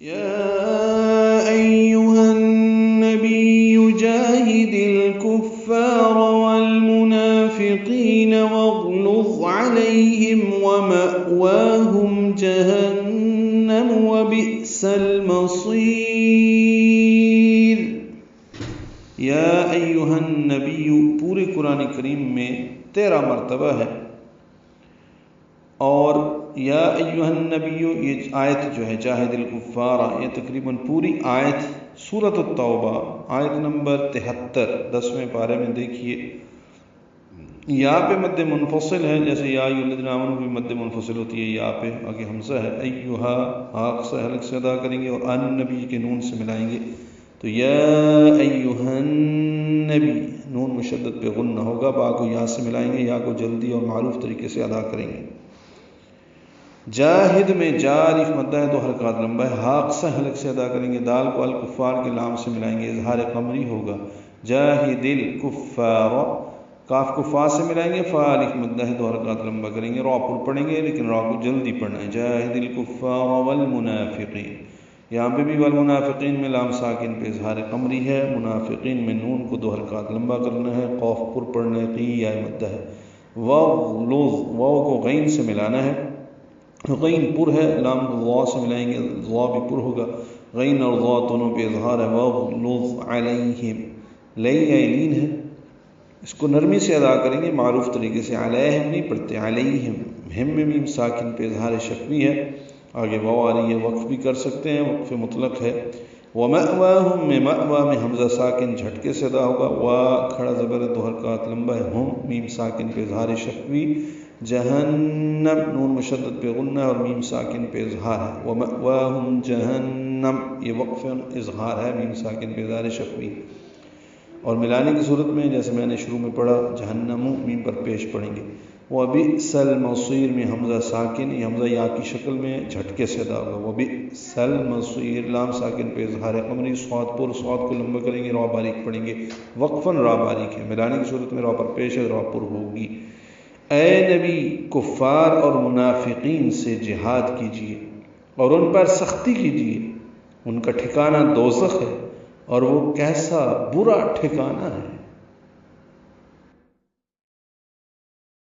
يا أيها النبي جاهد الكفار والمنافقين واغلظ عليهم ومأواهم جهنم وبئس المصير. یا ایہا النبی پورے قرآن کریم میں 13 مرتبہ ہے، اور یا ایہا النبی یہ آیت جو ہے جاہد الکفار، یہ تقریباً پوری آیت سورۃ التوبہ آیت نمبر 73 10ویں پارے میں دیکھیے، یا پہ مد منفصل ہے، جیسے یا ایھا الذین آمنوا بھی مد منفصل ہوتی ہے، یا پہ آگے حمزہ ہے، ایھا آق سے حلق سے ادا کریں گے اور ان نبی کے نون سے ملائیں گے، تو یا ایھا النبی نون مشدد پہ غنہ ہوگا، با کو یا سے ملائیں گے، یا کو جلدی اور معروف طریقے سے ادا کریں گے. جاہد میں جارف مدہ ہے، 2 حرکات لمبا ہے، حاق سے حلق سے ادا کریں گے، دال کو الکفار کے لام سے ملائیں گے، اظہار قمری ہوگا. جاہد الکفار، کاف کو فا سے ملائیں گے، فا الف مدہ ہے، 2 حرکات لمبا کریں گے، را پر پڑھیں گے لیکن را کو جلدی پڑھنا ہے. جاہد الکفار والمنافقین، یہاں پہ بھی والمنافقین میں لام ساکن پہ اظہار قمری ہے، منافقین میں نون کو 2 حرکات لمبا کرنا ہے، قوف پر پڑھنا ہے، قی یا مدہ ہے. وغلظ، واو کو غین سے ملانا ہے، غین پر ہے، لام کو ضا سے ملائیں گے، ضا بھی پر ہوگا، غین اور ضا دونوں پہ اظہار ہے. وغلظ علیہم، لئی یا لین ہے، اس کو نرمی سے ادا کریں گے، معروف طریقے سے، علیہم نہیں پڑھتے، علیہم، ہم میں میم ساکن پہ اظہار شفوی ہے، آگے واو آ رہی ہے، وقف بھی کر سکتے ہیں، وقف مطلق ہے. ومأواہم میں مأوا میں حمزہ ساکن جھٹکے سے ادا ہوگا، وا کھڑا زبر 2 حرکات لمبا ہے، ہم میم ساکن پہ اظہار شفوی. جہنم نون مشدد پہ غنہ اور میم ساکن پہ اظہار ہے. ومأواہم جہنم، یہ وقف اظہار ہے، میم ساکن پہ اظہار شفوی. اور ملانے کی صورت میں جیسے میں نے شروع میں پڑھا، جہنم میم پر پیش پڑھیں گے. وبئس المصیر میں حمزہ ساکن، یہ حمزہ یا کی شکل میں جھٹکے سے ادا ہوگا. وبئس المصیر لام ساکن پہ اظہار قمری، صاد پر، صاد کو لمبا کریں گے، را باریک پڑھیں گے، وقفاً را باریک ہے، ملانے کی صورت میں را پر پیش ہے، را پر ہوگی. اے نبی کفار اور منافقین سے جہاد کیجیے اور ان پر سختی کیجیے، ان کا ٹھکانہ دوزخ ہے اور وہ کیسا برا ٹھکانہ ہے.